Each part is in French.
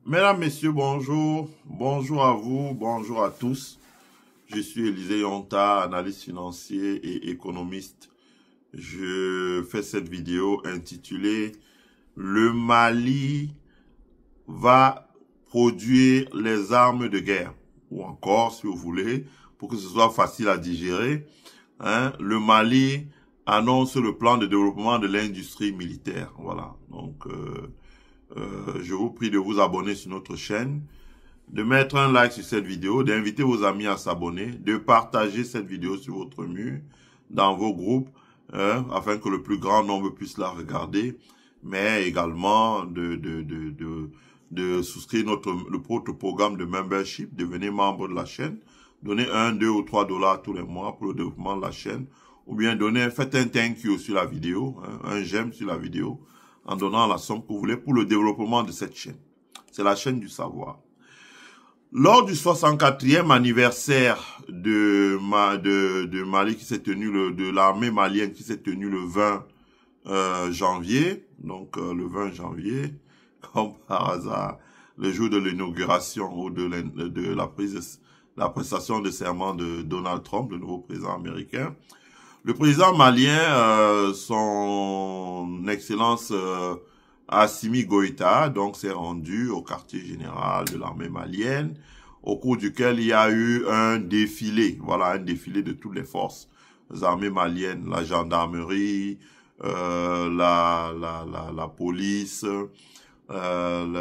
Mesdames, Messieurs, bonjour. Bonjour à vous, bonjour à tous. Je suis Élisée Yonta, analyste financier et économiste. Je fais cette vidéo intitulée Le Mali va produire les armes de guerre. Ou encore, si vous voulez, pour que ce soit facile à digérer, le Mali annonce le plan de développement de l'industrie militaire. Voilà. Donc, je vous prie de vous abonner sur notre chaîne, de mettre un like sur cette vidéo, d'inviter vos amis à s'abonner, de partager cette vidéo sur votre mur, dans vos groupes, afin que le plus grand nombre puisse la regarder, mais également de souscrire notre programme de membership, devenir membre de la chaîne, donner 1, 2 ou 3 dollars tous les mois pour le développement de la chaîne, ou bien faites un thank you sur la vidéo, un j'aime sur la vidéo, en donnant la somme que vous voulez pour le développement de cette chaîne. C'est la chaîne du savoir. Lors du 64e anniversaire de Mali qui s'est tenu, de l'armée malienne qui s'est tenu le 20 janvier, donc le 20 janvier, comme par hasard, le jour de l'inauguration ou de la prestation de serment de Donald Trump, le nouveau président américain. Le président malien, son excellence Assimi Goïta, donc s'est rendu au quartier général de l'armée malienne, au cours duquel il y a eu un défilé, voilà, un défilé de toutes les forces, les armées maliennes, la gendarmerie, la police, l'armée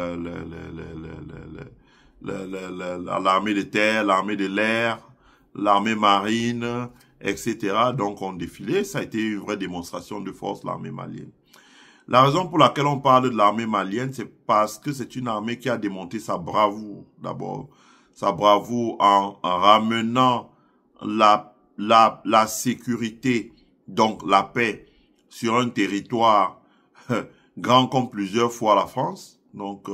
de terre, l'armée de l'air, l'armée marine, etc. Donc, on défilé. Ça a été une vraie démonstration de force, l'armée malienne. La raison pour laquelle on parle de l'armée malienne, c'est parce que c'est une armée qui a démontré sa bravoure, d'abord. Sa bravoure en ramenant la sécurité, donc la paix, sur un territoire grand comme plusieurs fois la France. Donc,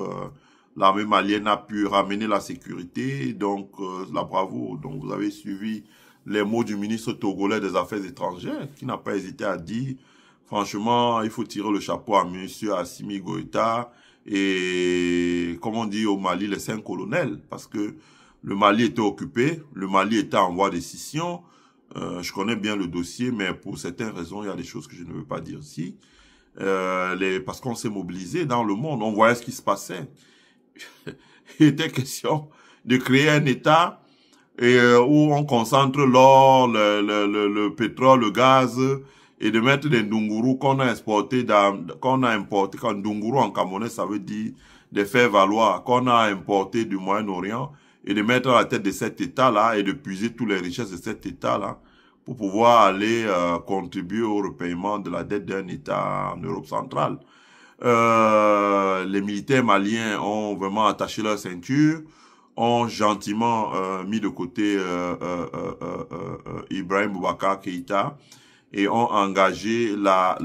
l'armée malienne a pu ramener la sécurité, donc la bravoure. Donc, vous avez suivi les mots du ministre togolais des Affaires étrangères, qui n'a pas hésité à dire, franchement, il faut tirer le chapeau à monsieur Assimi Goïta et, comme on dit au Mali, les 5 colonels, parce que le Mali était occupé, le Mali était en voie de scission. Je connais bien le dossier, mais pour certaines raisons, il y a des choses que je ne veux pas dire ici. Parce qu'on s'est mobilisé dans le monde, on voyait ce qui se passait. Il était question de créer un État où on concentre l'or, le pétrole, le gaz, et de mettre des ndunguru qu'on a importé, quand ndunguru en camerounais, ça veut dire des faire valoir, qu'on a importé du Moyen-Orient, et de mettre à la tête de cet État-là, et de puiser toutes les richesses de cet État-là, pour pouvoir aller contribuer au repaiement de la dette d'un État en Europe centrale. Les militaires maliens ont vraiment attaché leur ceinture, ont gentiment mis de côté Ibrahim Boubacar Keïta et ont engagé la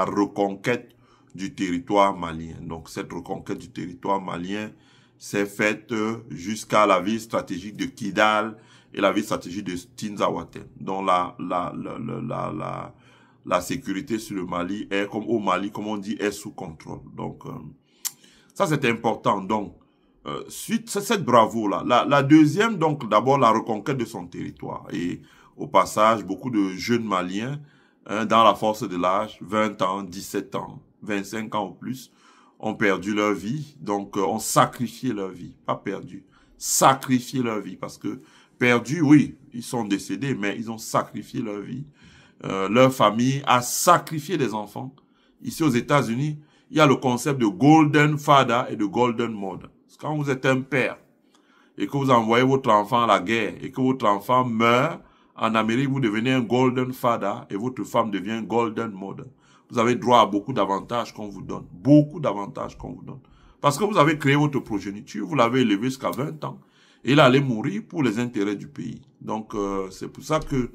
reconquête du territoire malien. Donc cette reconquête du territoire malien s'est faite jusqu'à la ville stratégique de Kidal et la ville stratégique de Tinzaouaten, dont la sécurité sur le Mali est, comme au Mali, comme on dit, est sous contrôle. Donc ça c'est important. Donc suite cette bravoure-là. La deuxième, donc d'abord la reconquête de son territoire. Et au passage, beaucoup de jeunes Maliens dans la force de l'âge, 20 ans, 17 ans, 25 ans ou plus, ont perdu leur vie. Donc ont sacrifié leur vie. Pas perdu, sacrifié leur vie. Parce que perdu, oui, ils sont décédés, mais ils ont sacrifié leur vie. Leur famille a sacrifié des enfants. Ici aux États-Unis, il y a le concept de Golden Father et de Golden Mother. Quand vous êtes un père et que vous envoyez votre enfant à la guerre et que votre enfant meurt, en Amérique, vous devenez un Golden Father et votre femme devient Golden Mother. Vous avez droit à beaucoup d'avantages qu'on vous donne. Beaucoup d'avantages qu'on vous donne. Parce que vous avez créé votre progéniture, vous l'avez élevé jusqu'à 20 ans. Et il allait mourir pour les intérêts du pays. Donc, c'est pour ça que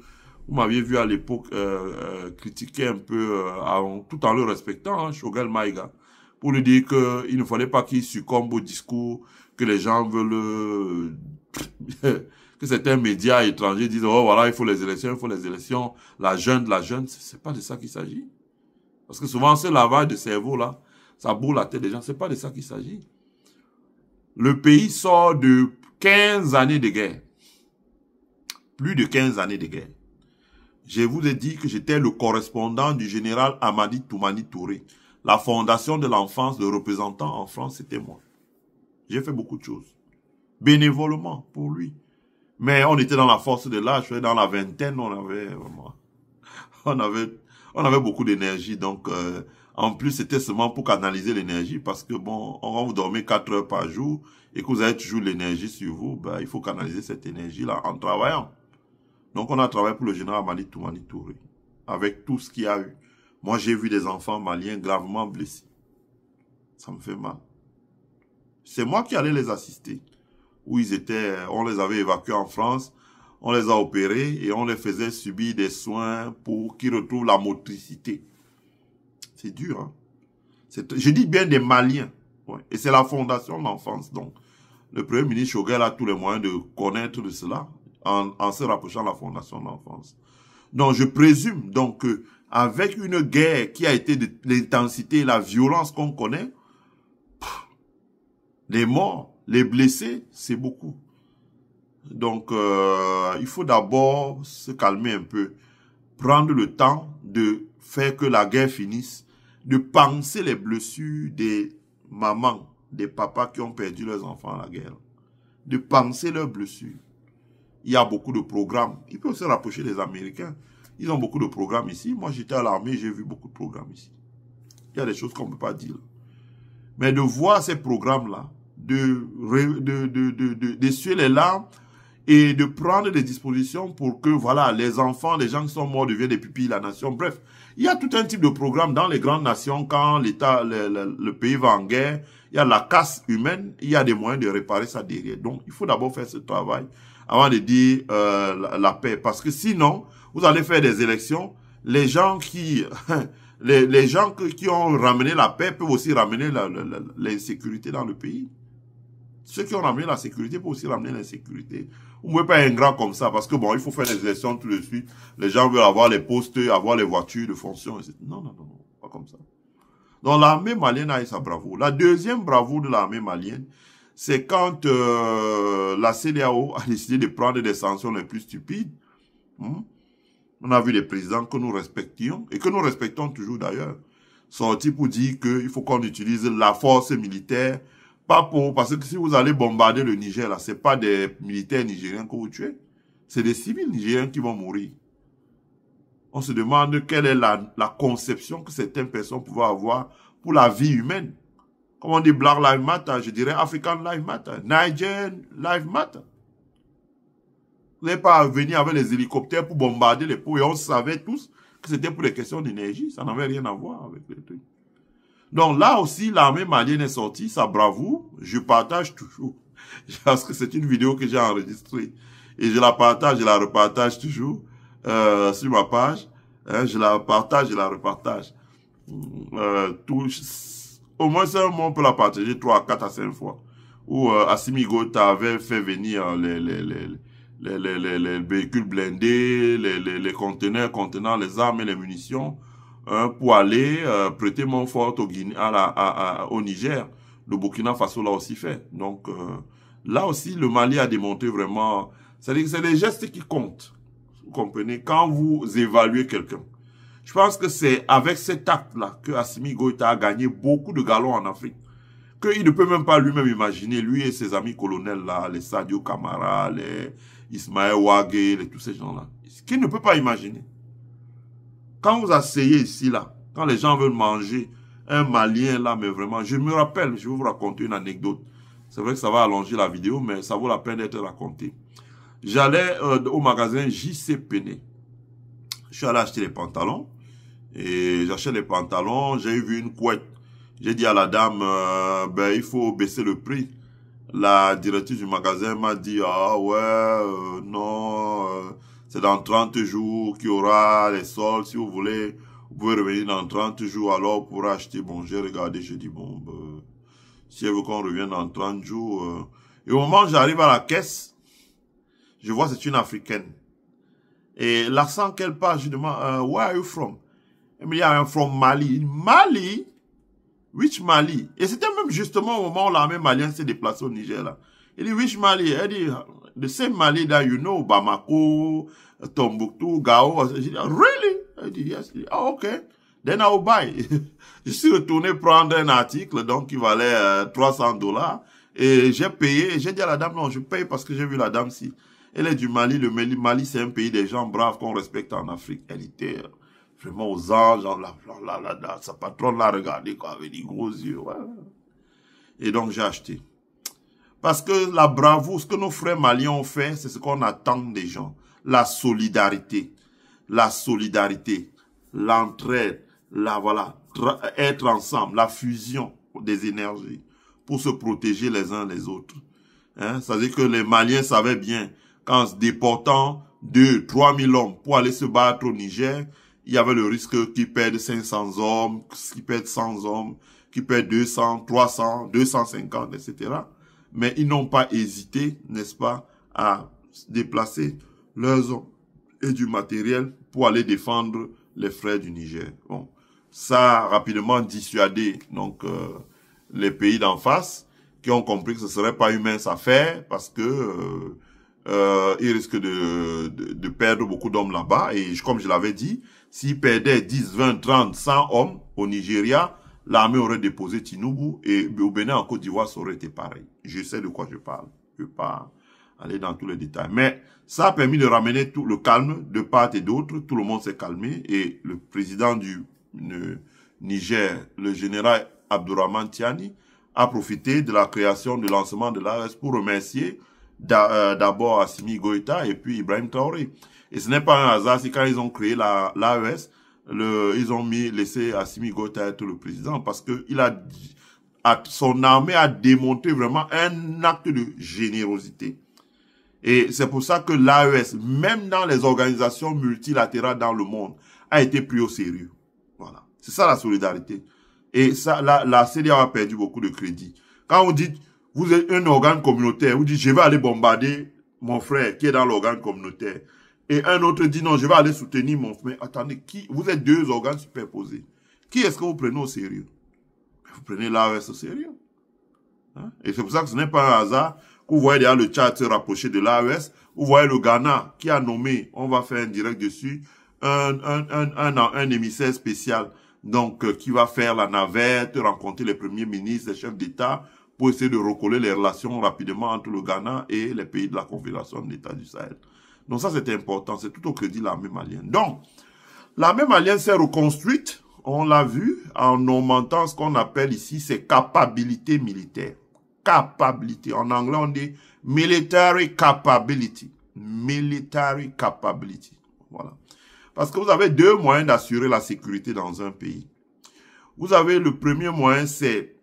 vous m'aviez vu à l'époque critiquer un peu, tout en le respectant, Choguel Maïga, pour lui dire qu'il ne fallait pas qu'il succombe au discours que les gens veulent, que certains médias étrangers disent, oh voilà, il faut les élections, la jeune, c'est pas de ça qu'il s'agit. Parce que souvent, ce lavage de cerveau là, ça bourre la tête des gens, c'est pas de ça qu'il s'agit. Le pays sort de 15 années de guerre. Plus de 15 années de guerre. Je vous ai dit que j'étais le correspondant du général Amadi Toumani Touré. La fondation de l'enfance, le représentant en France, c'était moi. J'ai fait beaucoup de choses. Bénévolement, pour lui. Mais on était dans la force de l'âge, dans la vingtaine, on avait beaucoup d'énergie. Donc, en plus, c'était seulement pour canaliser l'énergie parce que bon, quand vous dormez 4 heures par jour et que vous avez toujours l'énergie sur vous, ben, il faut canaliser cette énergie-là en travaillant. Donc, on a travaillé pour le général Amadi Toumani Touré avec tout ce qu'il y a eu. Moi, j'ai vu des enfants maliens gravement blessés. Ça me fait mal. C'est moi qui allais les assister. Où ils étaient, on les avait évacués en France, on les a opérés et on les faisait subir des soins pour qu'ils retrouvent la motricité. C'est dur, hein. Je dis bien des Maliens. Ouais. Et c'est la fondation de l'enfance. Donc, le Premier ministre Choguel a tous les moyens de connaître de cela en se rapprochant de la fondation de l'enfance. Donc, je présume donc que avec une guerre qui a été de l'intensité et la violence qu'on connaît, les morts, les blessés, c'est beaucoup. Donc, il faut d'abord se calmer un peu, prendre le temps de faire que la guerre finisse, de penser les blessures des mamans, des papas qui ont perdu leurs enfants à la guerre, de penser leurs blessures. Il y a beaucoup de programmes. Il peut se rapprocher des Américains. Ils ont beaucoup de programmes ici. Moi, j'étais à l'armée, j'ai vu beaucoup de programmes ici. Il y a des choses qu'on ne peut pas dire. Mais de voir ces programmes-là, d'essuyer les larmes et de prendre des dispositions pour que, voilà, les enfants, les gens qui sont morts deviennent des pupilles de la nation. Bref, il y a tout un type de programme dans les grandes nations quand l'État, le pays va en guerre. Il y a la casse humaine, il y a des moyens de réparer ça derrière. Donc, il faut d'abord faire ce travail avant de dire la paix. Parce que sinon, vous allez faire des élections, les gens qui... les gens qui ont ramené la paix peuvent aussi ramener l'insécurité dans le pays. Ceux qui ont ramené la sécurité peuvent aussi ramener l'insécurité. Vous ne pouvez pas être ingrat comme ça, parce que bon, il faut faire des élections tout de suite. Les gens veulent avoir les postes, avoir les voitures de fonction, etc. Non, non, non, pas comme ça. Donc l'armée malienne a eu sa bravoure. La deuxième bravoure de l'armée malienne, c'est quand la CEDEAO a décidé de prendre des sanctions les plus stupides. On a vu des présidents que nous respections, et que nous respectons toujours d'ailleurs, sortis pour dire qu'il faut qu'on utilise la force militaire, pas pour, parce que si vous allez bombarder le Niger, là, c'est pas des militaires nigériens que vous tuez, c'est des civils nigériens qui vont mourir. On se demande quelle est la conception que certaines personnes pouvaient avoir pour la vie humaine. Comme on dit Black Lives Matter, je dirais African Lives Matter, Nigerian Lives Matter. Vous n'avez pas à venir avec les hélicoptères pour bombarder les peaux. Et on savait tous que c'était pour des questions d'énergie. Ça n'avait rien à voir avec les trucs. Donc là aussi, l'armée malienne est sortie, sa bravoure. Je partage toujours. Parce que c'est une vidéo que j'ai enregistrée. Et je la partage, je la repartage toujours sur ma page. Je la partage, je la repartage. Au moins, on peut la partager 3, 4 à 5 fois. Où Assimi Goïta avait fait venir les véhicules blindés, les conteneurs contenant les armes et les munitions pour aller prêter main forte au Niger. Le Burkina Faso l'a aussi fait. Donc là aussi, le Mali a démontré vraiment... C'est-à-dire que c'est les gestes qui comptent. Vous comprenez? Quand vous évaluez quelqu'un. Je pense que c'est avec cet acte-là que Assimi Goïta a gagné beaucoup de galons en Afrique. Qu'il ne peut même pas lui-même imaginer, lui et ses amis colonels-là, les Sadio Kamara, les Ismaël Ouagé, tous ces gens-là. Qu'il ne peut pas imaginer. Quand vous asseyez ici, là, quand les gens veulent manger un Malien, là, mais vraiment, je me rappelle, je vais vous raconter une anecdote. C'est vrai que ça va allonger la vidéo, mais ça vaut la peine d'être raconté. J'allais au magasin JC Penney. Je suis allé acheter les pantalons. Et j'achète les pantalons, j'ai vu une couette. J'ai dit à la dame, il faut baisser le prix. La directrice du magasin m'a dit, ah ouais, non, c'est dans 30 jours qu'il y aura les soldes. Si vous voulez, vous pouvez revenir dans 30 jours alors pour acheter. Bon, j'ai regardé, j'ai dit, bon, si elle veut qu'on revienne dans 30 jours. Et au moment où j'arrive à la caisse, je vois c'est une Africaine. Et l'accent qu'elle parle, je demande, where are you from? Elle me dit, I'm from Mali. Mali? which Mali? Et c'était même justement au moment où l'armée malienne s'est déplacée au Niger, là. Il dit, which Mali? Elle dit, the same Mali that you know, Bamako, Tombouctou, Gao. Je dis, really? Elle dit, yes. Je dis, oh, okay. Then I'll buy. Je suis retourné prendre un article, donc, qui valait $300. Et j'ai payé. J'ai dit à la dame, non, je paye parce que j'ai vu la dame si. Elle est du Mali. Le Mali, c'est un pays des gens braves qu'on respecte en Afrique. Elle était vraiment aux anges. Sa patronne l'a regardé, quoi, avec des gros yeux. Ouais. Et donc, j'ai acheté. Parce que la bravoure, ce que nos frères maliens ont fait, c'est ce qu'on attend des gens. La solidarité, l'entraide, être ensemble, la fusion des énergies pour se protéger les uns les autres. Hein? Ça veut dire que les Maliens savaient bien qu'en se déportant 2-3 000 hommes pour aller se battre au Niger, il y avait le risque qu'ils perdent 500 hommes, qu'ils perdent 100 hommes, qu'ils perdent 200, 300, 250, etc. Mais ils n'ont pas hésité, n'est-ce pas, à déplacer leurs hommes et du matériel pour aller défendre les frères du Niger. Bon, ça a rapidement dissuadé donc les pays d'en face qui ont compris que ce serait pas une mince affaire parce que ils risquent de perdre beaucoup d'hommes là-bas. Et comme je l'avais dit, s'ils perdaient 10, 20, 30, 100 hommes au Nigeria, l'armée aurait déposé Tinubu et au Bénin, en Côte d'Ivoire, ça aurait été pareil. Je sais de quoi je parle. Je ne vais pas aller dans tous les détails. Mais ça a permis de ramener tout le calme de part et d'autre. Tout le monde s'est calmé et le président du Niger, le général Abdourahmane Tiani, a profité de la création, du lancement de l'AES pour remercier d'abord Assimi Goïta et puis Ibrahim Traoré. Et ce n'est pas un hasard si quand ils ont créé l'AES, ils ont laissé Assimi Goïta être le président parce que son armée a démontré vraiment un acte de générosité. Et c'est pour ça que l'AES, même dans les organisations multilatérales dans le monde, a été pris au sérieux. Voilà. C'est ça la solidarité. Et ça, la CEDEAO a perdu beaucoup de crédit. Quand on dit, vous êtes un organe communautaire, vous dites, je vais aller bombarder mon frère qui est dans l'organe communautaire. Et un autre dit, non, je vais aller soutenir mon frère. Attendez, vous êtes deux organes superposés. Qui est-ce que vous prenez au sérieux? Vous prenez l'AES au sérieux. Hein? Et c'est pour ça que ce n'est pas un hasard que vous voyez derrière le Tchad se rapprocher de l'AES. Vous voyez le Ghana qui a nommé, on va faire un direct dessus, un émissaire spécial. Donc, qui va faire la navette, rencontrer les premiers ministres, les chefs d'État, pour essayer de recoller les relations rapidement entre le Ghana et les pays de la Confédération d'États du Sahel. Donc ça, c'est important. C'est tout au crédit de l'armée malienne. Donc, l'armée malienne s'est reconstruite, on l'a vu, en augmentant ce qu'on appelle ici ses capacités militaires. Capability. En anglais, on dit military capability. Military capability. Voilà. Parce que vous avez deux moyens d'assurer la sécurité dans un pays. Vous avez le premier moyen, c'est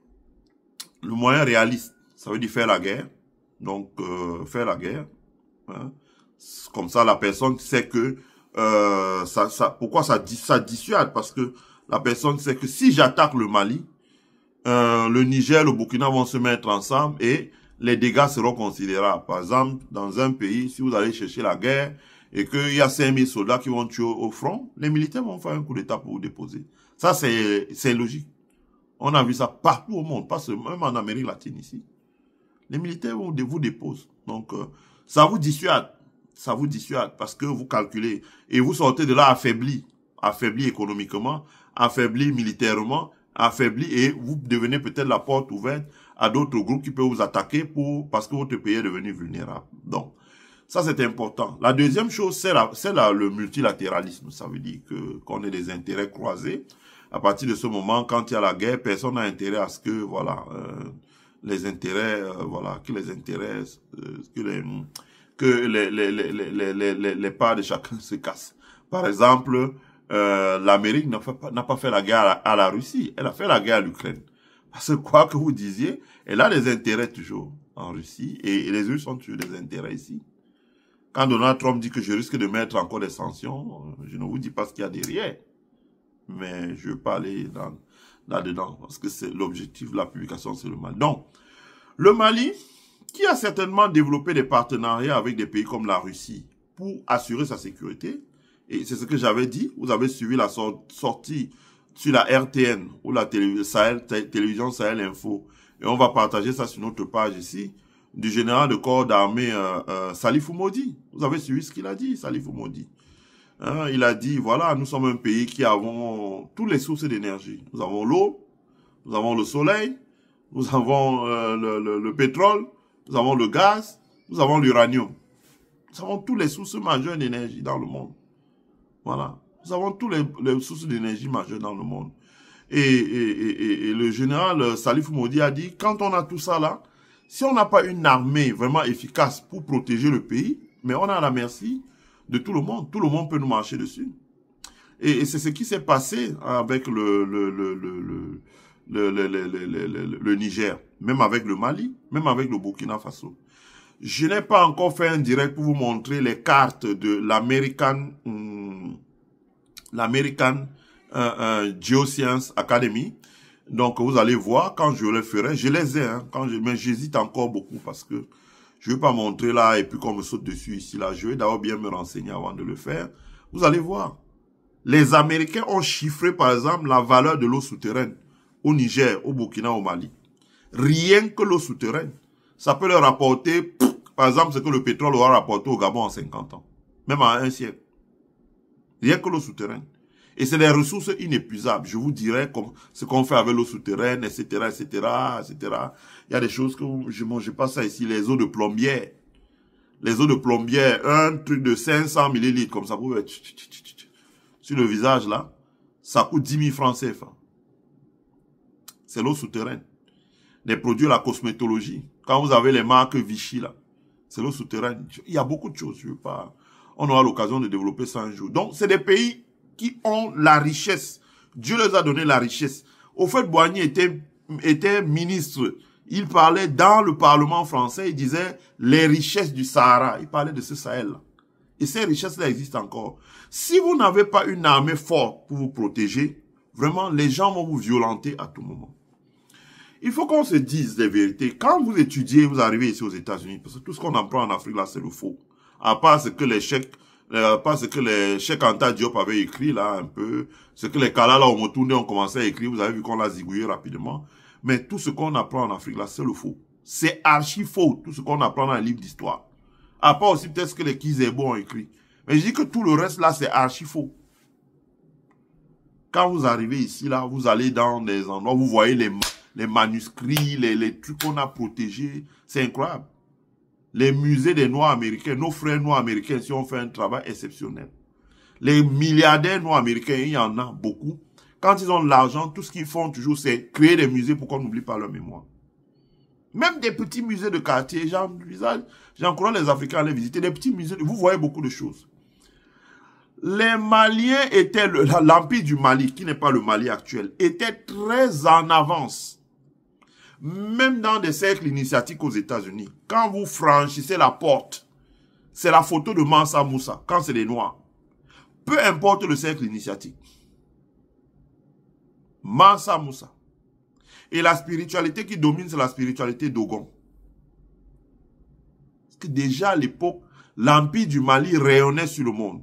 le moyen réaliste. Ça veut dire faire la guerre. Donc, faire la guerre. Hein. Comme ça, la personne sait que pourquoi ça dissuade? Parce que la personne sait que si j'attaque le Mali, le Niger, le Burkina vont se mettre ensemble et les dégâts seront considérables. Par exemple, dans un pays, si vous allez chercher la guerre et qu'il y a 5000 soldats qui vont tuer au front, les militaires vont faire un coup d'État pour vous déposer. Ça, c'est logique. On a vu ça partout au monde, pas seulement, même en Amérique latine ici. Les militaires vous déposent. Donc, ça vous dissuade. Ça vous dissuade parce que vous calculez. Et vous sortez de là affaibli. Affaibli économiquement, affaibli militairement, affaibli et vous devenez peut-être la porte ouverte à d'autres groupes qui peuvent vous attaquer parce que votre pays est devenu vulnérable. Donc, ça c'est important. La deuxième chose, c'est le multilatéralisme. Ça veut dire qu'on ait des intérêts croisés. À partir de ce moment, quand il y a la guerre, personne n'a intérêt à ce que, voilà, les intérêts, voilà, que les intérêts, que les parts de chacun se cassent. Par exemple, l'Amérique n'a pas fait la guerre à la Russie, elle a fait la guerre à l'Ukraine. Parce que quoi que vous disiez, elle a des intérêts toujours en Russie et les Russes ont toujours des intérêts ici. Quand Donald Trump dit que je risque de mettre encore des sanctions, je ne vous dis pas ce qu'il y a derrière. Mais je ne veux pas aller là-dedans parce que c'est l'objectif de la publication, c'est le Mali. Donc, le Mali, qui a certainement développé des partenariats avec des pays comme la Russie pour assurer sa sécurité, et c'est ce que j'avais dit, vous avez suivi la sortie sur la RTN ou la télévision Sahel Info, et on va partager ça sur notre page ici, du général de corps d'armée Salifou Modi. Vous avez suivi ce qu'il a dit, Salifou Modi. Hein, il a dit, voilà, nous sommes un pays qui avons toutes les sources d'énergie. Nous avons l'eau, nous avons le soleil, nous avons le pétrole, nous avons le gaz, nous avons l'uranium. Nous avons toutes les sources majeures d'énergie dans le monde. Voilà. Nous avons toutes les sources d'énergie majeures dans le monde. Et le général Salifou Modi a dit, quand on a tout ça là, si on n'a pas une armée vraiment efficace pour protéger le pays, mais on est à la merci de tout le monde. Tout le monde peut nous marcher dessus. Et c'est ce qui s'est passé avec le Niger, même avec le Mali, même avec le Burkina Faso. Je n'ai pas encore fait un direct pour vous montrer les cartes de l'American Geoscience Academy. Donc, vous allez voir, quand je le ferai, je les ai, hein, mais j'hésite encore beaucoup parce que je ne vais pas montrer là et puis qu'on me saute dessus ici, là. Je vais d'abord bien me renseigner avant de le faire. Vous allez voir. Les Américains ont chiffré, par exemple, la valeur de l'eau souterraine au Niger, au Burkina, au Mali. Rien que l'eau souterraine. Ça peut leur rapporter, par exemple, ce que le pétrole aura rapporté au Gabon en 50 ans. Même en un siècle. Rien que l'eau souterraine. Et c'est des ressources inépuisables. Je vous dirai ce qu'on fait avec l'eau souterraine, etc., etc., etc. Il y a des choses que je passe ça ici, les eaux de plombière. Les eaux de plombière, un truc de 500 millilitres, comme ça, vous pouvez sur le visage, là, ça coûte 10 000 francs CFA. C'est l'eau souterraine. Les produits de la cosmétologie. Quand vous avez les marques Vichy, là, c'est l'eau souterraine. Il y a beaucoup de choses. Je veux pas. On aura l'occasion de développer ça un jour. Donc, c'est des pays qui ont la richesse. Dieu les a donné la richesse. Au fait, Boigny était ministre. Il parlait dans le Parlement français, il disait les richesses du Sahara. Il parlait de ce Sahel-là. Et ces richesses-là existent encore. Si vous n'avez pas une armée forte pour vous protéger, vraiment, les gens vont vous violenter à tout moment. Il faut qu'on se dise les vérités. Quand vous étudiez, vous arrivez ici aux États-Unis, parce que tout ce qu'on apprend en Afrique, là, c'est le faux. À part ce que les Cheikh Anta Diop avaient écrit, là, un peu, ce que les Kalala Omotunde ont commencé à écrire, vous avez vu qu'on l'a zigouillé rapidement. Mais tout ce qu'on apprend en Afrique, là, c'est le faux. C'est archi faux, tout ce qu'on apprend dans les livres d'histoire. À part aussi peut-être ce que les Kizebo ont écrit. Mais je dis que tout le reste, là, c'est archi faux. Quand vous arrivez ici, là, vous allez dans des endroits, vous voyez les manuscrits, les trucs qu'on a protégés. C'est incroyable. Les musées des Noirs américains, nos frères Noirs américains, ici, ont fait un travail exceptionnel. Les milliardaires Noirs américains, il y en a beaucoup. Quand ils ont de l'argent, tout ce qu'ils font toujours, c'est créer des musées pour qu'on n'oublie pas leur mémoire. Même des petits musées de quartier, j'encourage les Africains à les visiter, des petits musées, vous voyez beaucoup de choses. Les Maliens étaient, l'empire du Mali, qui n'est pas le Mali actuel, était très en avance. Même dans des cercles initiatiques aux États-Unis. Quand vous franchissez la porte, c'est la photo de Mansa Moussa, quand c'est les Noirs. Peu importe le cercle initiatique. Mansa Moussa. Et la spiritualité qui domine, c'est la spiritualité Dogon. Parce que déjà à l'époque, l'empire du Mali rayonnait sur le monde.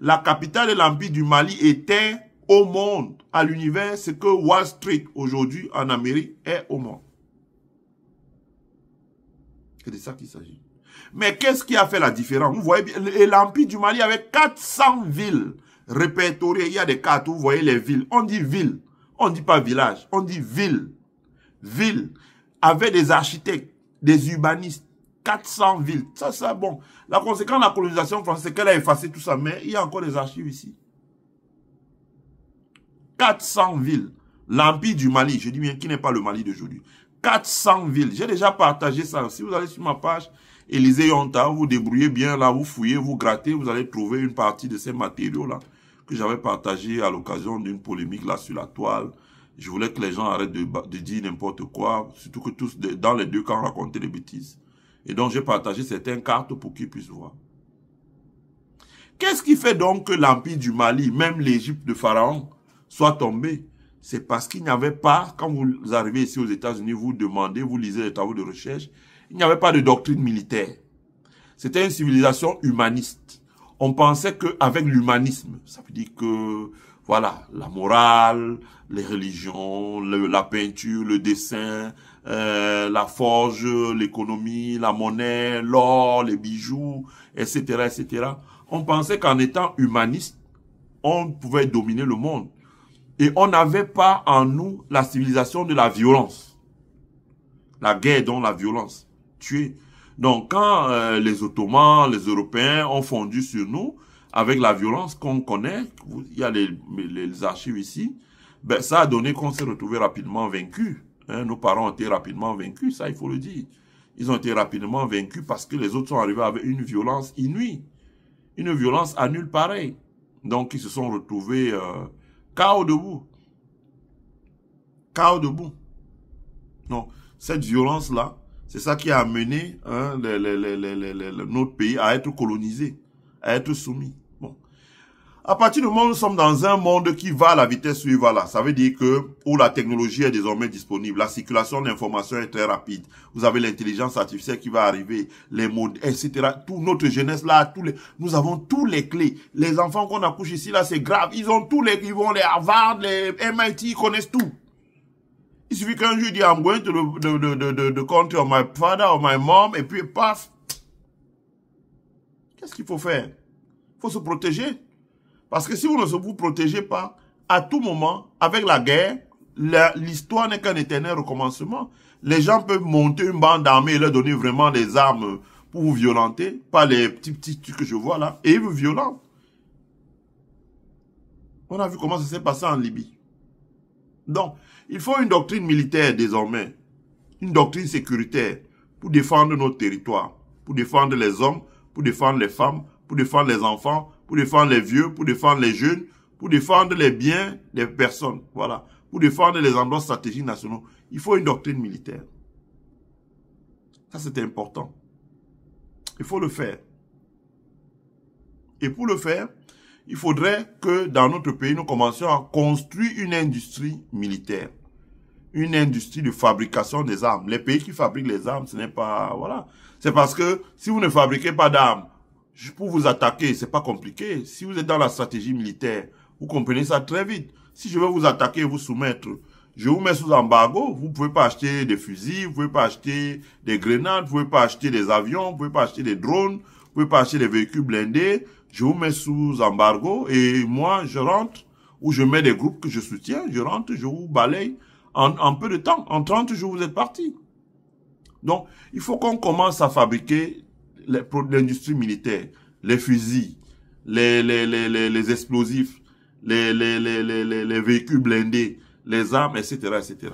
La capitale de l'empire du Mali était au monde, à l'univers, ce que Wall Street aujourd'hui en Amérique est au monde. C'est de ça qu'il s'agit. Mais qu'est-ce qui a fait la différence? Vous voyez bien, l'empire du Mali avait 400 villes répertoriées. Il y a des cartes où vous voyez les villes. On dit ville. On ne dit pas village, on dit ville. Ville, avec des architectes, des urbanistes, 400 villes. Ça, c'est bon. La conséquence de la colonisation française, c'est qu'elle a effacé tout ça, mais il y a encore des archives ici. 400 villes. L'empire du Mali, je dis bien, qui n'est pas le Mali d'aujourd'hui. 400 villes. J'ai déjà partagé ça. Si vous allez sur ma page, Élisée Yonta, vous débrouillez bien là, vous fouillez, vous grattez, vous allez trouver une partie de ces matériaux-là que j'avais partagé à l'occasion d'une polémique là sur la toile. Je voulais que les gens arrêtent de dire n'importe quoi, surtout que tous, dans les deux camps, racontaient des bêtises. Et donc, j'ai partagé certaines cartes pour qu'ils puissent voir. Qu'est-ce qui fait donc que l'empire du Mali, même l'Égypte de Pharaon, soit tombé? C'est parce qu'il n'y avait pas, quand vous arrivez ici aux États-Unis, vous demandez, vous lisez les travaux de recherche, il n'y avait pas de doctrine militaire. C'était une civilisation humaniste. On pensait qu'avec l'humanisme, ça veut dire que Voilà, la morale, les religions, la peinture, le dessin, la forge, l'économie, la monnaie, l'or, les bijoux, etc., etc. On pensait qu'en étant humaniste, on pouvait dominer le monde. Et on n'avait pas en nous la civilisation de la violence. La guerre, donc la violence. Tuer. Donc quand les Ottomans, les Européens ont fondu sur nous, avec la violence qu'on connaît, il y a les archives ici, ben, ça a donné qu'on s'est retrouvé rapidement vaincus. Hein, nos parents ont été rapidement vaincus, ça il faut le dire. Ils ont été rapidement vaincus parce que les autres sont arrivés avec une violence inouïe. Une violence à nul pareil. Donc ils se sont retrouvés chaos debout. Chaos debout. Donc cette violence-là, c'est ça qui a amené hein, notre pays à être colonisé, à être soumis. Bon. À partir du moment où nous sommes dans un monde qui va à la vitesse où il va là, ça veut dire que où la technologie est désormais disponible, la circulation de l'information est très rapide. Vous avez l'intelligence artificielle qui va arriver, les modes, etc. Toute notre jeunesse là, nous avons tous les clés. Les enfants qu'on accouche ici là, c'est grave. Ils ont tous ils vont les Harvard, les MIT, ils connaissent tout. Il suffit qu'un jour il dit I'm going to the country of my father or my mom et puis paf. Qu'est-ce qu'il faut faire? Il faut se protéger. Parce que si vous ne vous protégez pas, à tout moment, avec la guerre, l'histoire n'est qu'un éternel recommencement. Les gens peuvent monter une bande d'armée et leur donner vraiment des armes pour vous violenter, pas les petits trucs que je vois là, et ils vous violentent. On a vu comment ça s'est passé en Libye. Donc, il faut une doctrine militaire désormais, une doctrine sécuritaire pour défendre notre territoire, pour défendre les hommes, pour défendre les femmes, pour défendre les enfants, pour défendre les vieux, pour défendre les jeunes, pour défendre les biens des personnes, voilà, pour défendre les endroits stratégiques nationaux. Il faut une doctrine militaire. Ça, c'est important. Il faut le faire. Et pour le faire, il faudrait que dans notre pays, nous commencions à construire une industrie militaire. Une industrie de fabrication des armes. Les pays qui fabriquent les armes, ce n'est pas... Voilà. C'est parce que si vous ne fabriquez pas d'armes, pour vous attaquer, c'est pas compliqué. Si vous êtes dans la stratégie militaire, vous comprenez ça très vite. Si je veux vous attaquer et vous soumettre, je vous mets sous embargo, vous pouvez pas acheter des fusils, vous pouvez pas acheter des grenades, vous pouvez pas acheter des avions, vous pouvez pas acheter des drones, vous pouvez pas acheter des véhicules blindés. Je vous mets sous embargo et moi, je rentre, ou je mets des groupes que je soutiens, je rentre, je vous balaye en peu de temps. En 30 jours, vous êtes partis. Donc, il faut qu'on commence à fabriquer l'industrie militaire, les fusils, les explosifs, les véhicules blindés, les armes, etc., etc.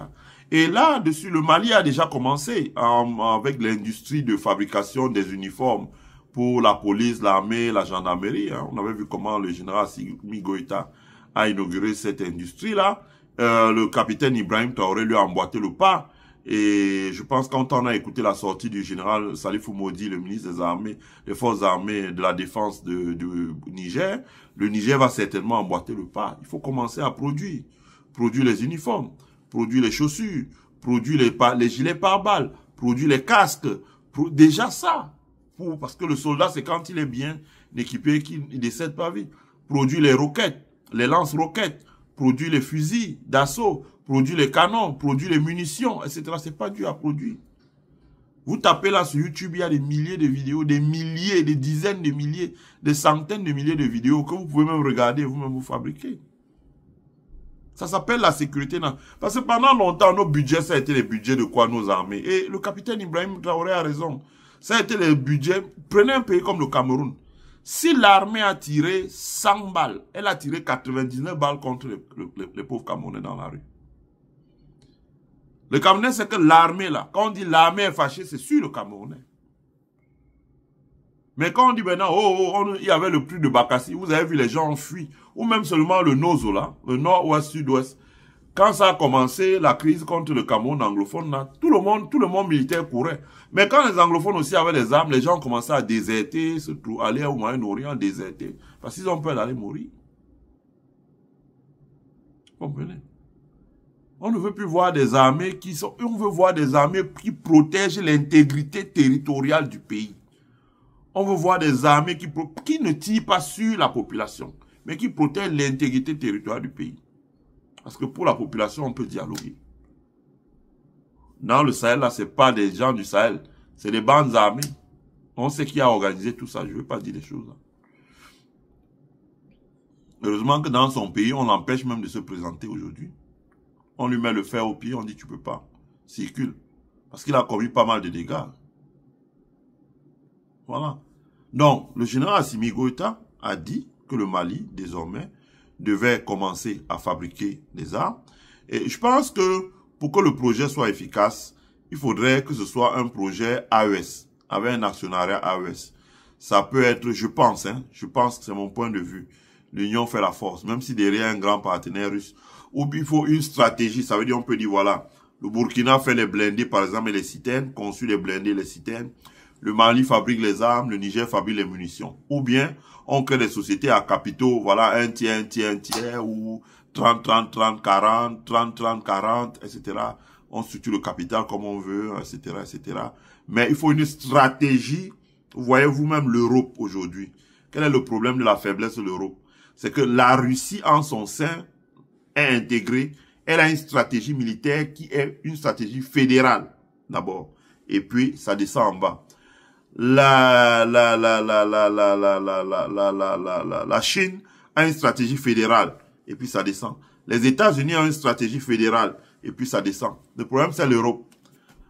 Et là-dessus, le Mali a déjà commencé avec l'industrie de fabrication des uniformes pour la police, l'armée, la gendarmerie. Hein. On avait vu comment le général Assimi Goïta a inauguré cette industrie-là. Le capitaine Ibrahim Traoré lui a emboîté le pas. Et je pense quand on a écouté la sortie du général Salif Moudi, le ministre des armées, des forces armées de la défense de Niger, le Niger va certainement emboîter le pas. Il faut commencer à produire. Produire les uniformes, produire les chaussures, produire les gilets pare-balles, produire les casques. Déjà ça. Parce que le soldat, c'est quand il est bien équipé qu'il ne décède pas vite. Produire les roquettes, les lance-roquettes, produire les fusils d'assaut, produire les canons, produire les munitions, etc. C'est pas dur à produire. Vous tapez là sur YouTube, il y a des milliers de vidéos, des milliers, des dizaines de milliers, des centaines de milliers de vidéos que vous pouvez même regarder, vous-même vous fabriquer. Ça s'appelle la sécurité. Parce que pendant longtemps, nos budgets, ça a été les budgets de quoi nos armées. Et le capitaine Ibrahim Traoré a raison. Ça a été les budgets. Prenez un pays comme le Cameroun. Si l'armée a tiré 100 balles, elle a tiré 99 balles contre les pauvres Camerounais dans la rue. Le Camerounais, c'est que l'armée, là, quand on dit l'armée est fâchée, c'est sur le Camerounais. Mais quand on dit maintenant, il y avait le prix de Bakassi, vous avez vu les gens ont fui, ou même seulement le Nozo, là, le nord-ouest, sud-ouest. Quand ça a commencé, la crise contre le Cameroun anglophone, là, tout le monde militaire courait. Mais quand les anglophones aussi avaient des armes, les gens commençaient à déserter, aller au Moyen-Orient, déserter. Parce qu'ils ont peur d'aller mourir. Vous comprenez? On ne veut plus voir des armées on veut voir des armées qui protègent l'intégrité territoriale du pays. On veut voir des armées qui ne tirent pas sur la population, mais qui protège l'intégrité territoriale du pays. Parce que pour la population, on peut dialoguer. Dans le Sahel, là, c'est pas des gens du Sahel, c'est des bandes armées. On sait qui a organisé tout ça, je ne veux pas dire des choses là. Heureusement que dans son pays, on l'empêche même de se présenter aujourd'hui. On lui met le fer au pied, on dit tu peux pas. Circule. Parce qu'il a commis pas mal de dégâts. Voilà. Donc, le général Assimi Goïta a dit que le Mali, désormais, devait commencer à fabriquer des armes. Et je pense que pour que le projet soit efficace, il faudrait que ce soit un projet AES, avec un actionnariat AES. Ça peut être, je pense que c'est mon point de vue, l'union fait la force, même si derrière un grand partenaire russe. Ou il faut une stratégie, ça veut dire on peut dire voilà, le Burkina fait les blindés par exemple et les citernes, conçu les blindés et les citernes. Le Mali fabrique les armes, le Niger fabrique les munitions. Ou bien, on crée des sociétés à capitaux, voilà, un tiers, ou 30, 30, 30, 40, 30, 30, 40, etc. On structure le capital comme on veut, etc., etc. Mais il faut une stratégie. Vous voyez vous-même l'Europe aujourd'hui. Quel est le problème de la faiblesse de l'Europe? C'est que la Russie, en son sein, est intégrée. Elle a une stratégie militaire qui est une stratégie fédérale, d'abord. Et puis, ça descend en bas. La Chine a une stratégie fédérale et puis ça descend. Les États-Unis ont une stratégie fédérale et puis ça descend. Le problème c'est l'Europe.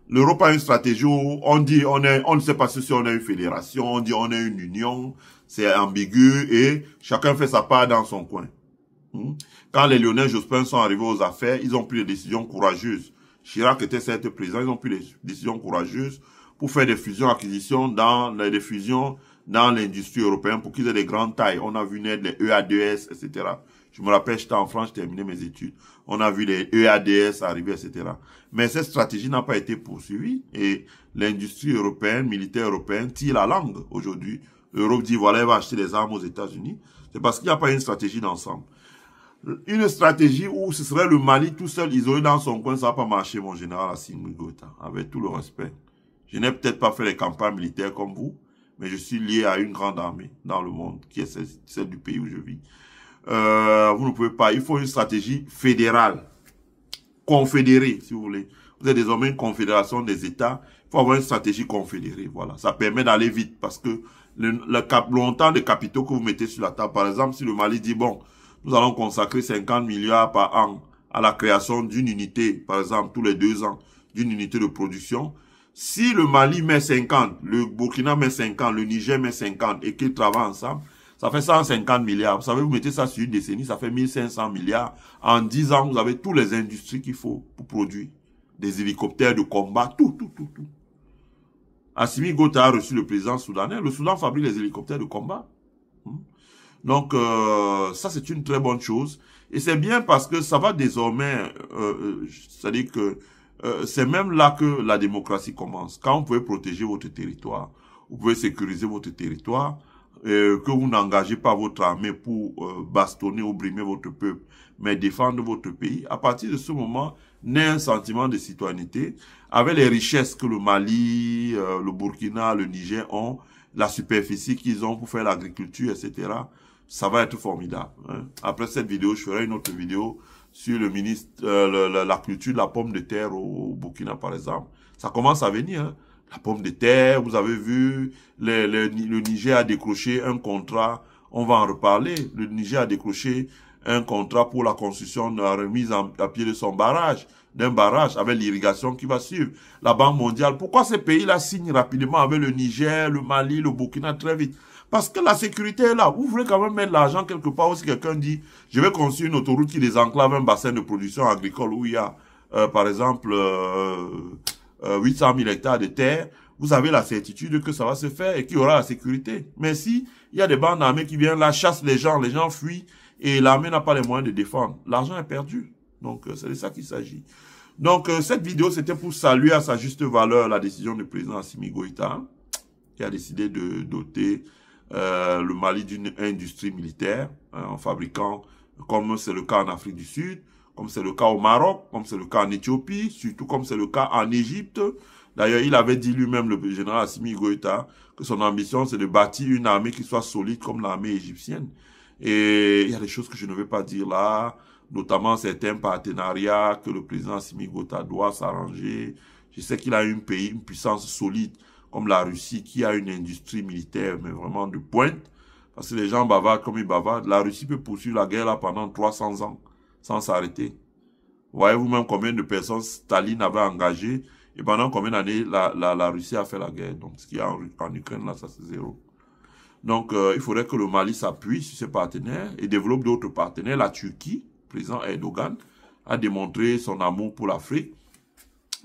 L'Europe a une stratégie où on dit on ne sait pas si on est une fédération, on dit on est une union, c'est ambigu et chacun fait sa part dans son coin. Quand les Lionel Jospin sont arrivés aux affaires, ils ont pris des décisions courageuses. Chirac était certes président, ils ont pris des décisions courageuses pour faire des fusions-acquisitions dans l'industrie européenne pour qu'ils aient des grandes tailles. On a vu naître les EADS, etc. Je me rappelle, j'étais en France, je terminais mes études. On a vu les EADS arriver, etc. Mais cette stratégie n'a pas été poursuivie et l'industrie européenne, militaire européenne, tire la langue aujourd'hui. L'Europe dit, voilà, elle va acheter des armes aux États-Unis. C'est parce qu'il n'y a pas une stratégie d'ensemble. Une stratégie où ce serait le Mali tout seul, isolé dans son coin, ça va pas marcher, mon général Assimi Goïta, avec tout le respect. Je n'ai peut-être pas fait les campagnes militaires comme vous, mais je suis lié à une grande armée dans le monde, qui est celle du pays où je vis. Vous ne pouvez pas, il faut une stratégie fédérale, confédérée, si vous voulez. Vous êtes désormais une confédération des États, il faut avoir une stratégie confédérée, voilà. Ça permet d'aller vite, parce que le montant de capitaux que vous mettez sur la table, par exemple, si le Mali dit, bon, nous allons consacrer 50 milliards par an à la création d'une unité, par exemple, tous les 2 ans, d'une unité de production. Si le Mali met 50, le Burkina met 50, le Niger met 50 et qu'ils travaillent ensemble, ça fait 150 milliards. Vous savez, vous mettez ça sur une décennie, ça fait 1500 milliards. En 10 ans, vous avez toutes les industries qu'il faut pour produire. Des hélicoptères de combat, tout. Assimi Goïta a reçu le président soudanais. Le Soudan fabrique les hélicoptères de combat. Donc, ça, c'est une très bonne chose. Et c'est bien parce que ça va désormais, c'est-à-dire que c'est même là que la démocratie commence. Quand vous pouvez protéger votre territoire, vous pouvez sécuriser votre territoire, que vous n'engagez pas votre armée pour bastonner ou brimer votre peuple, mais défendre votre pays. À partir de ce moment, naît un sentiment de citoyenneté avec les richesses que le Mali, le Burkina, le Niger ont, la superficie qu'ils ont pour faire l'agriculture, etc. Ça va être formidable. Hein. Après cette vidéo, je ferai une autre vidéo sur le ministre, la culture de la pomme de terre au Burkina, par exemple. Ça commence à venir. Hein. La pomme de terre, vous avez vu, le Niger a décroché un contrat, on va en reparler. Le Niger a décroché un contrat pour la construction de la remise à pied de son barrage, d'un barrage avec l'irrigation qui va suivre. La Banque mondiale, pourquoi ces pays-là signent rapidement avec le Niger, le Mali, le Burkina très vite? Parce que la sécurité est là. Vous voulez quand même mettre l'argent quelque part où si quelqu'un dit, je vais construire une autoroute qui désenclave un bassin de production agricole où il y a, par exemple, 800 000 hectares de terre, vous avez la certitude que ça va se faire et qu'il y aura la sécurité. Mais si il y a des bandes armées qui viennent là, chassent les gens fuient et l'armée n'a pas les moyens de défendre, l'argent est perdu. Donc, c'est de ça qu'il s'agit. Donc, cette vidéo, c'était pour saluer à sa juste valeur la décision du président Assimi Goïta, qui a décidé de doter le Mali d'une industrie militaire en fabriquant, comme c'est le cas en Afrique du Sud, comme c'est le cas au Maroc, comme c'est le cas en Éthiopie, surtout comme c'est le cas en Égypte. D'ailleurs, il avait dit lui-même, le général Assimi Goïta, que son ambition, c'est de bâtir une armée qui soit solide comme l'armée égyptienne. Et il y a des choses que je ne vais pas dire là, notamment certains partenariats que le président Assimi Goïta doit s'arranger. Je sais qu'il a un pays, une puissance solide comme la Russie, qui a une industrie militaire, mais vraiment de pointe. Parce que les gens bavardent comme ils bavardent. La Russie peut poursuivre la guerre là pendant 300 ans, sans s'arrêter. Voyez-vous même combien de personnes Staline avait engagées, et pendant combien d'années la Russie a fait la guerre. Donc, ce qu'il y a en Ukraine là, ça c'est zéro. Donc, il faudrait que le Mali s'appuie sur ses partenaires et développe d'autres partenaires. La Turquie, le président Erdogan, a démontré son amour pour l'Afrique.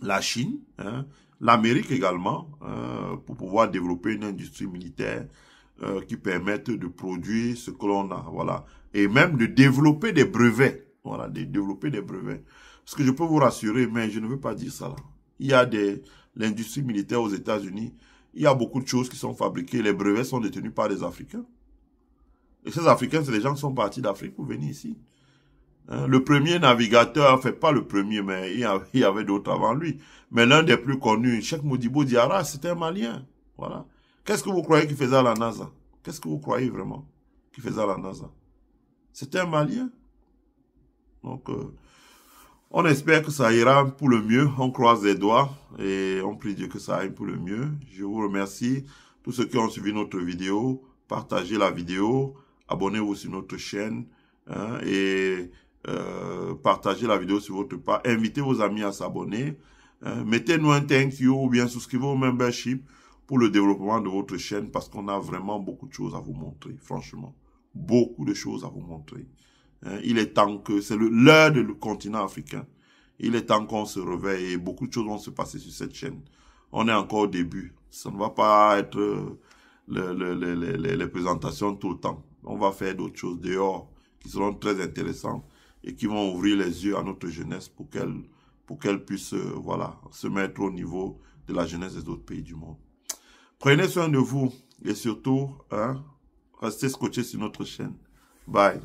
La Chine, hein, l'Amérique également, pour pouvoir développer une industrie militaire qui permette de produire ce que l'on a, voilà. Et même de développer des brevets, voilà, de développer des brevets. Parce que je peux vous rassurer, mais je ne veux pas dire ça là. Il y a l'industrie militaire aux États-Unis, il y a beaucoup de choses qui sont fabriquées, les brevets sont détenus par des Africains. Et ces Africains, c'est les gens qui sont partis d'Afrique pour venir ici. Hein, le premier navigateur, enfin pas le premier, mais il y avait d'autres avant lui. Mais l'un des plus connus, Cheikh Modibo Diarra, c'était un Malien. Voilà. Qu'est-ce que vous croyez qu'il faisait à la NASA? Qu'est-ce que vous croyez vraiment qu'il faisait à la NASA? C'était un Malien. Donc, on espère que ça ira pour le mieux. On croise les doigts et on prie Dieu que ça aille pour le mieux. Je vous remercie. Tous ceux qui ont suivi notre vidéo, partagez la vidéo, abonnez-vous sur notre chaîne hein, et partagez la vidéo sur votre page. Invitez vos amis à s'abonner. Mettez-nous un thank you ou bien souscrivez au membership pour le développement de votre chaîne parce qu'on a vraiment beaucoup de choses à vous montrer, franchement. Beaucoup de choses à vous montrer. Il est temps que, c'est l'heure du continent africain. Il est temps qu'on se réveille et beaucoup de choses vont se passer sur cette chaîne. On est encore au début. Ça ne va pas être les présentations tout le temps. On va faire d'autres choses dehors qui seront très intéressantes et qui vont ouvrir les yeux à notre jeunesse pour qu'elle puisse voilà, se mettre au niveau de la jeunesse des autres pays du monde. Prenez soin de vous et surtout, hein, restez scotchés sur notre chaîne. Bye.